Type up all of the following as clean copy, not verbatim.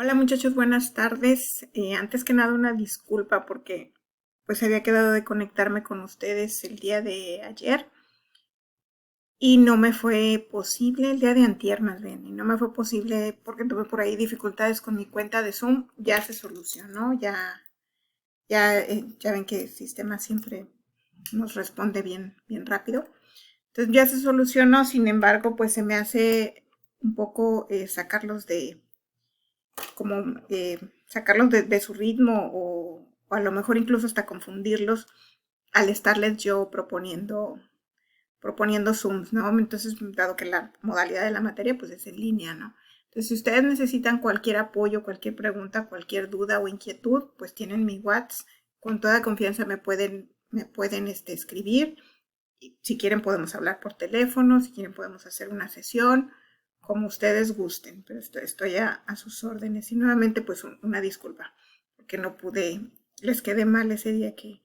Hola muchachos, buenas tardes. Antes que nada una disculpa porque pues había quedado de conectarme con ustedes el día de ayer y no me fue posible, el día de antier más bien, y no me fue posible porque tuve por ahí dificultades con mi cuenta de Zoom. Ya se solucionó, ya ven que el sistema siempre nos responde bien rápido. Entonces ya se solucionó, sin embargo, pues se me hace un poco sacarlos sacarlos de su ritmo o a lo mejor incluso hasta confundirlos al estarles yo proponiendo Zooms, ¿no? Entonces, dado que la modalidad de la materia pues es en línea, ¿no? Entonces, si ustedes necesitan cualquier apoyo, cualquier pregunta, cualquier duda o inquietud, pues tienen mi WhatsApp. Con toda confianza me pueden escribir. Si quieren podemos hablar por teléfono, si quieren podemos hacer una sesión, como ustedes gusten, pero estoy a sus órdenes. Y nuevamente pues una disculpa, porque no pude, les quedé mal ese día que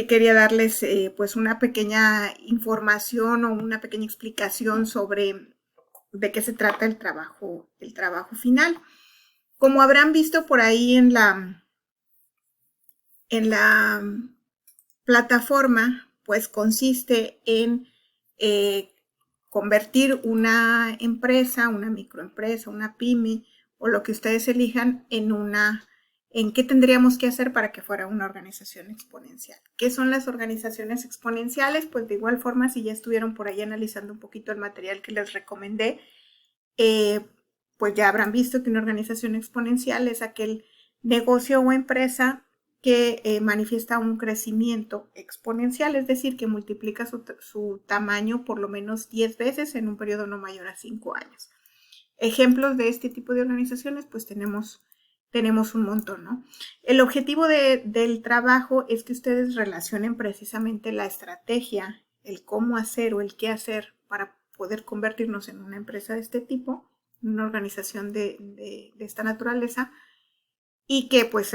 quería darles pues una pequeña información o una pequeña explicación sobre de qué se trata el trabajo final. Como habrán visto por ahí en la plataforma, pues consiste en eh, convertir una empresa, una microempresa, una pyme o lo que ustedes elijan en qué tendríamos que hacer para que fuera una organización exponencial. ¿Qué son las organizaciones exponenciales? Pues de igual forma, si ya estuvieron por ahí analizando un poquito el material que les recomendé, eh, pues ya habrán visto que una organización exponencial es aquel negocio o empresa que manifiesta un crecimiento exponencial, es decir, que multiplica su tamaño por lo menos 10 veces en un periodo no mayor a 5 años. Ejemplos de este tipo de organizaciones, pues tenemos un montón, ¿no? El objetivo del trabajo es que ustedes relacionen precisamente la estrategia, el cómo hacer o el qué hacer para poder convertirnos en una empresa de este tipo, una organización de esta naturaleza, y que pues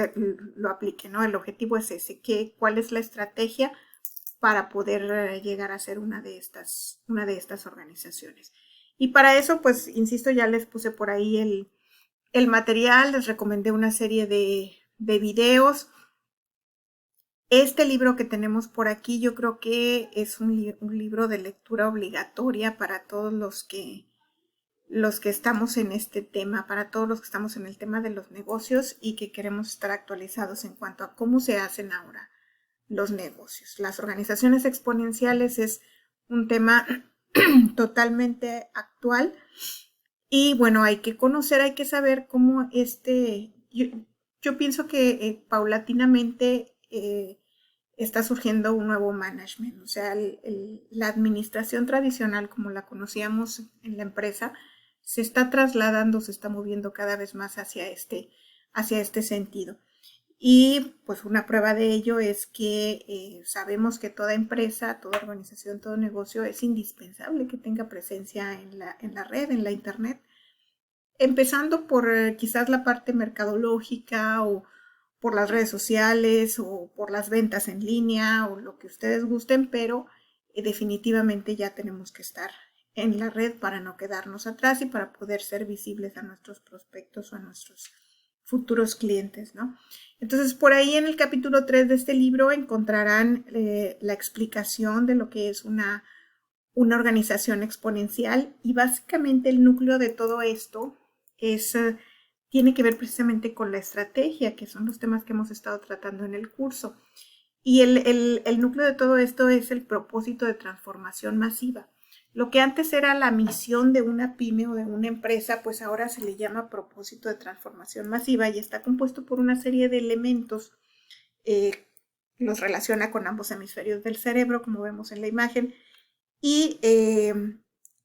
lo aplique, ¿no? El objetivo es ese, cuál es la estrategia para poder llegar a ser una de estas organizaciones. Y para eso, pues, insisto, ya les puse por ahí el material, les recomendé una serie de videos. Este libro que tenemos por aquí yo creo que es un libro de lectura obligatoria para todos los que estamos en este tema, para todos los que estamos en el tema de los negocios y que queremos estar actualizados en cuanto a cómo se hacen ahora los negocios. Las organizaciones exponenciales es un tema totalmente actual y bueno, hay que conocer, hay que saber cómo yo pienso que paulatinamente está surgiendo un nuevo management, o sea, la administración tradicional como la conocíamos en la empresa se está trasladando, se está moviendo cada vez más hacia este sentido. Y pues una prueba de ello es que sabemos que toda empresa, toda organización, todo negocio es indispensable que tenga presencia en la red, en la internet, empezando por quizás la parte mercadológica o por las redes sociales o por las ventas en línea o lo que ustedes gusten, pero definitivamente ya tenemos que estar en la red para no quedarnos atrás y para poder ser visibles a nuestros prospectos o a nuestros futuros clientes, ¿no? Entonces, por ahí en el capítulo 3 de este libro encontrarán la explicación de lo que es una organización exponencial y básicamente el núcleo de todo esto tiene que ver precisamente con la estrategia, que son los temas que hemos estado tratando en el curso. Y el núcleo de todo esto es el propósito de transformación masiva. Lo que antes era la misión de una pyme o de una empresa, pues ahora se le llama propósito de transformación masiva y está compuesto por una serie de elementos. eh, los relaciona con ambos hemisferios del cerebro, como vemos en la imagen, y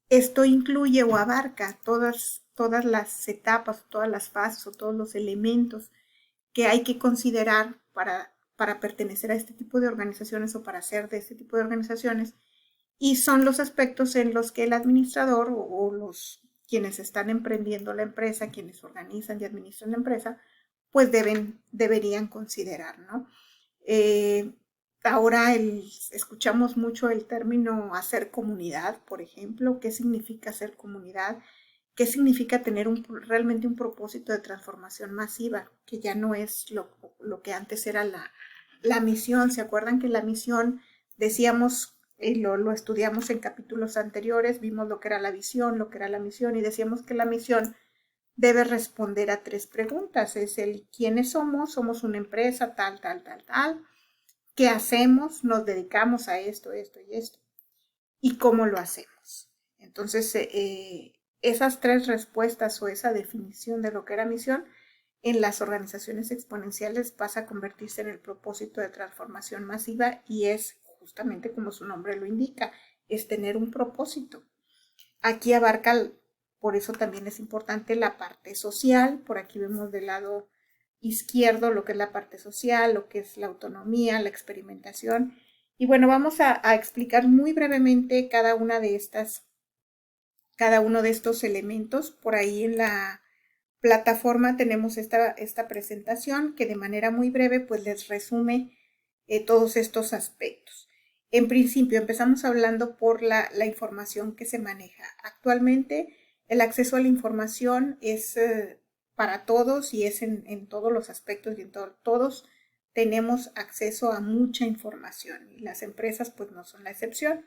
esto incluye o abarca todas las etapas, todas las fases o todos los elementos que hay que considerar para pertenecer a este tipo de organizaciones o para ser de este tipo de organizaciones, y son los aspectos en los que el administrador o los quienes están emprendiendo la empresa, quienes organizan y administran la empresa, pues deberían considerar, ¿no? Eh, Ahora escuchamos mucho el término hacer comunidad, por ejemplo. ¿Qué significa hacer comunidad? qué significa tener realmente un propósito de transformación masiva, que ya no es lo que antes era la misión. ¿Se acuerdan que la misión, decíamos, lo estudiamos en capítulos anteriores, vimos lo que era la visión, lo que era la misión, y decíamos que la misión debe responder a 3 preguntas. Es el quiénes somos una empresa, tal, qué hacemos, nos dedicamos a esto, esto y esto, y cómo lo hacemos. Entonces, esas 3 respuestas o esa definición de lo que era misión en las organizaciones exponenciales pasa a convertirse en el propósito de transformación masiva, y es justamente como su nombre lo indica, es tener un propósito. Aquí abarca, por eso también es importante la parte social. Por aquí vemos del lado izquierdo lo que es la parte social, lo que es la autonomía, la experimentación. Y bueno, vamos a explicar muy brevemente cada uno de estos elementos. Por ahí en la plataforma tenemos esta presentación que de manera muy breve pues les resume todos estos aspectos. En principio empezamos hablando por la información que se maneja. Actualmente el acceso a la información es para todos y es en todos los aspectos, y todos tenemos acceso a mucha información, y las empresas pues no son la excepción.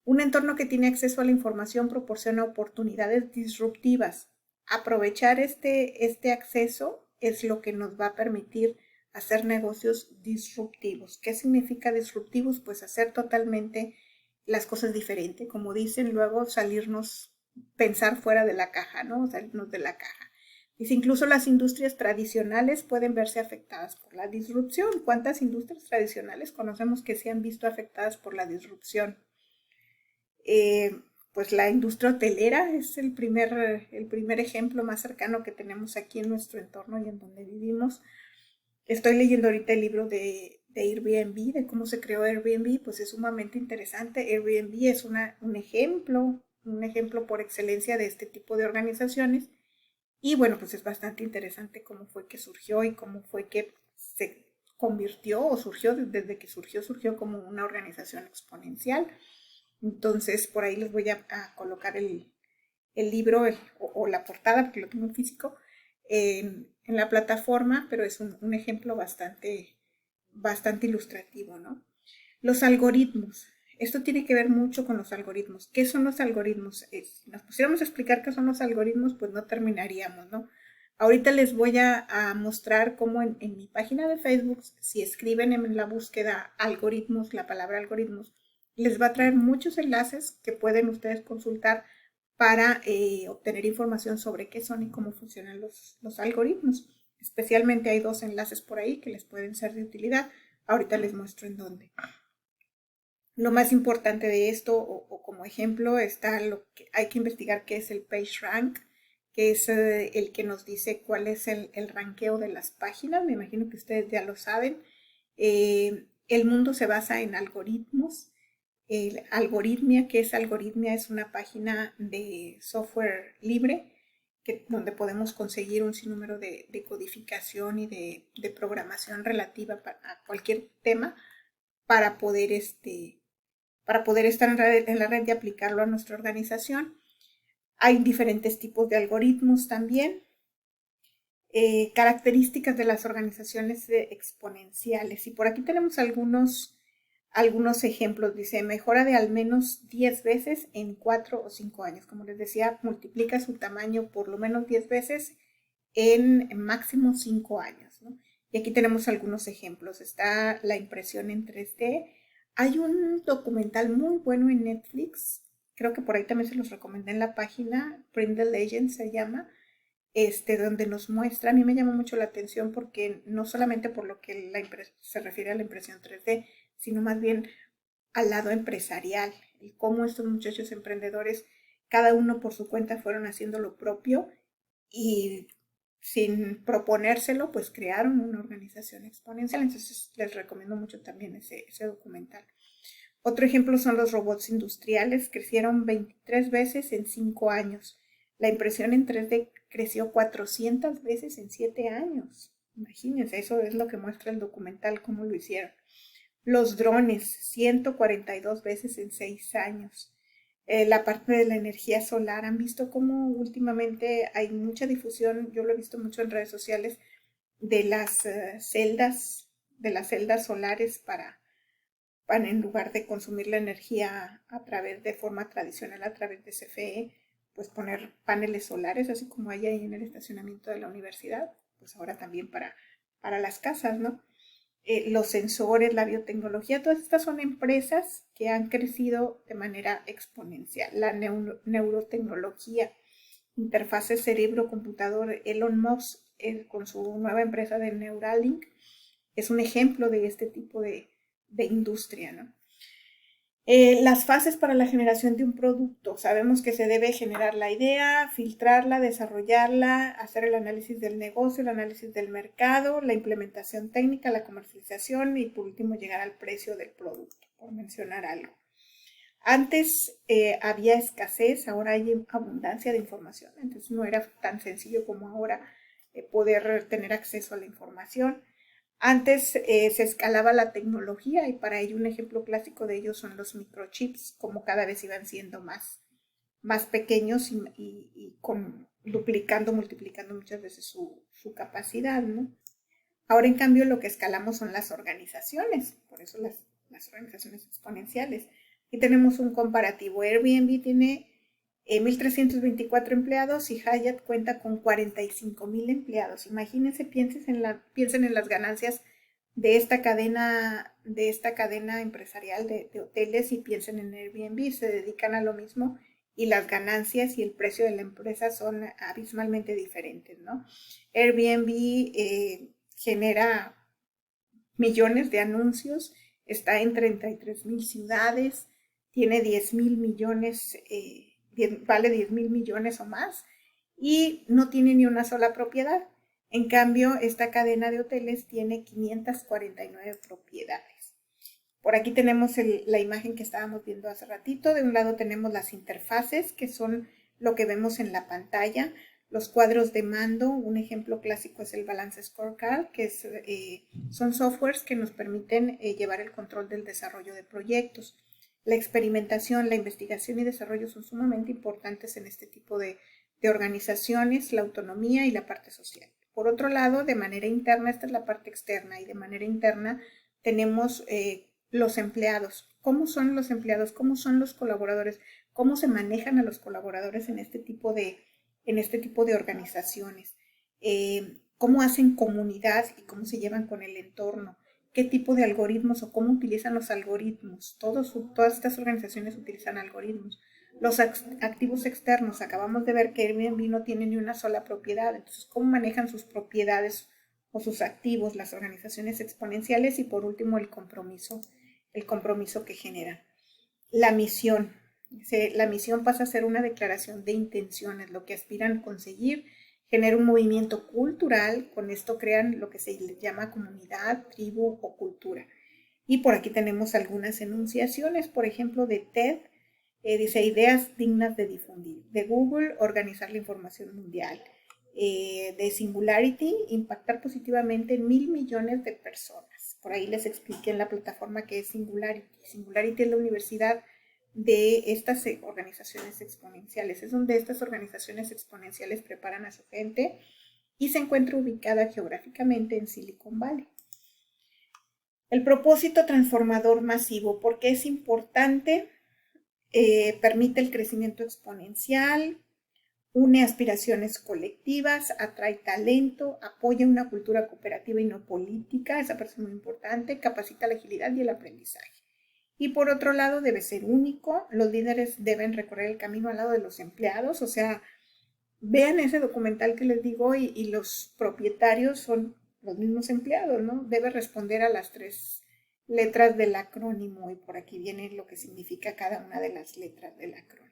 Un entorno que tiene acceso a la información proporciona oportunidades disruptivas. Aprovechar este acceso es lo que nos va a permitir hacer negocios disruptivos. ¿Qué significa disruptivos? Pues hacer totalmente las cosas diferentes. Como dicen luego, pensar fuera de la caja, ¿no? Salirnos de la caja. Dice, incluso las industrias tradicionales pueden verse afectadas por la disrupción. ¿Cuántas industrias tradicionales conocemos que se han visto afectadas por la disrupción? Pues la industria hotelera es el primer ejemplo más cercano que tenemos aquí en nuestro entorno y en donde vivimos. Estoy leyendo ahorita el libro de Airbnb, de cómo se creó Airbnb, pues es sumamente interesante. Airbnb es un ejemplo por excelencia de este tipo de organizaciones, y bueno, pues es bastante interesante cómo fue que surgió y cómo fue que se convirtió o surgió, desde que surgió como una organización exponencial. Entonces, por ahí les voy a colocar el libro o la portada, porque lo tengo en físico, en la plataforma, pero es un ejemplo bastante ilustrativo, ¿no? Los algoritmos. Esto tiene que ver mucho con los algoritmos. ¿Qué son los algoritmos? Si nos pusiéramos a explicar qué son los algoritmos, pues no terminaríamos, ¿no? Ahorita les voy a mostrar cómo en mi página de Facebook, si escriben en la búsqueda algoritmos, la palabra algoritmos, les va a traer muchos enlaces que pueden ustedes consultar para obtener información sobre qué son y cómo funcionan los algoritmos. Especialmente hay 2 enlaces por ahí que les pueden ser de utilidad. Ahorita les muestro en dónde. Lo más importante de esto, o como ejemplo, está lo que hay que investigar, qué es el PageRank, que es el que nos dice cuál es el ranqueo de las páginas. Me imagino que ustedes ya lo saben. El mundo se basa en algoritmos. Algoritmia, ¿qué es Algoritmia? Es una página de software libre donde podemos conseguir un sinnúmero de codificación y de programación relativa a cualquier tema para poder estar en la red y aplicarlo a nuestra organización. Hay diferentes tipos de algoritmos también. Características de las organizaciones exponenciales. Y por aquí tenemos algunos ejemplos. Dice, mejora de al menos 10 veces en 4 o 5 años. Como les decía, multiplica su tamaño por lo menos 10 veces en máximo 5 años, ¿no? Y aquí tenemos algunos ejemplos. Está la impresión en 3D. Hay un documental muy bueno en Netflix. Creo que por ahí también se los recomendé en la página. Print the Legend se llama. Donde nos muestra, a mí me llama mucho la atención porque no solamente por lo que se refiere a la impresión 3D, sino más bien al lado empresarial, y cómo estos muchachos emprendedores, cada uno por su cuenta, fueron haciendo lo propio y sin proponérselo, pues crearon una organización exponencial. Entonces les recomiendo mucho también ese documental. Otro ejemplo son los robots industriales. Crecieron 23 veces en 5 años. La impresión en 3D creció 400 veces en 7 años. Imagínense, eso es lo que muestra el documental, cómo lo hicieron. Los drones, 142 veces en 6 años. La parte de la energía solar. ¿Han visto cómo últimamente hay mucha difusión? Yo lo he visto mucho en redes sociales de las celdas solares para en lugar de consumir la energía a través de forma tradicional, a través de CFE, pues poner paneles solares, así como hay ahí en el estacionamiento de la universidad, pues ahora también para las casas, ¿no? Los sensores, la biotecnología, todas estas son empresas que han crecido de manera exponencial. La neurotecnología, interfaces cerebro-computador, Elon Musk con su nueva empresa de Neuralink es un ejemplo de este tipo de industria, ¿no? Las fases para la generación de un producto. Sabemos que se debe generar la idea, filtrarla, desarrollarla, hacer el análisis del negocio, el análisis del mercado, la implementación técnica, la comercialización y por último llegar al precio del producto, por mencionar algo. Antes había escasez, ahora hay abundancia de información, entonces no era tan sencillo como ahora poder tener acceso a la información. Antes se escalaba la tecnología y para ello un ejemplo clásico de ello son los microchips, como cada vez iban siendo más pequeños y duplicando, multiplicando muchas veces su capacidad, ¿no? Ahora en cambio lo que escalamos son las organizaciones, por eso las organizaciones exponenciales. Aquí tenemos un comparativo. Airbnb tiene 1.324 empleados y Hyatt cuenta con 45,000 empleados. Imagínense, piensen en las ganancias de esta cadena empresarial de hoteles y piensen en Airbnb. Se dedican a lo mismo y las ganancias y el precio de la empresa son abismalmente diferentes, ¿no? Airbnb genera millones de anuncios, está en 33,000 ciudades, tiene 10,000 millones, vale 10,000 millones o más y no tiene ni una sola propiedad. En cambio, esta cadena de hoteles tiene 549 propiedades. Por aquí tenemos la imagen que estábamos viendo hace ratito. De un lado tenemos las interfaces, que son lo que vemos en la pantalla. Los cuadros de mando, un ejemplo clásico es el Balance Scorecard, que son softwares que nos permiten llevar el control del desarrollo de proyectos. La experimentación, la investigación y desarrollo son sumamente importantes en este tipo de organizaciones, la autonomía y la parte social. Por otro lado, de manera interna, esta es la parte externa, y de manera interna tenemos los empleados. ¿Cómo son los empleados? ¿Cómo son los colaboradores? ¿Cómo se manejan a los colaboradores en este tipo de organizaciones? ¿Cómo hacen comunidad y cómo se llevan con el entorno? ¿Qué tipo de algoritmos o cómo utilizan los algoritmos? Todas estas organizaciones utilizan algoritmos. Los activos externos, acabamos de ver que Airbnb no tiene ni una sola propiedad, entonces ¿cómo manejan sus propiedades o sus activos las organizaciones exponenciales? Y por último el compromiso que generan. La misión pasa a ser una declaración de intenciones, lo que aspiran a conseguir, genera un movimiento cultural, con esto crean lo que se llama comunidad, tribu o cultura. Y por aquí tenemos algunas enunciaciones, por ejemplo, de TED, dice ideas dignas de difundir. De Google, organizar la información mundial. De Singularity, impactar positivamente en 1,000 millones de personas. Por ahí les expliqué en la plataforma que es Singularity. Singularity es la universidad de estas organizaciones exponenciales. Es donde estas organizaciones exponenciales preparan a su gente y se encuentra ubicada geográficamente en Silicon Valley. El propósito transformador masivo, ¿por qué es importante? Permite el crecimiento exponencial, une aspiraciones colectivas, atrae talento, apoya una cultura cooperativa y no política, esa parte es muy importante, capacita la agilidad y el aprendizaje. Y por otro lado, debe ser único, los líderes deben recorrer el camino al lado de los empleados, o sea, vean ese documental que les digo y los propietarios son los mismos empleados, ¿no? Debe responder a las 3 letras del acrónimo y por aquí viene lo que significa cada una de las letras del acrónimo.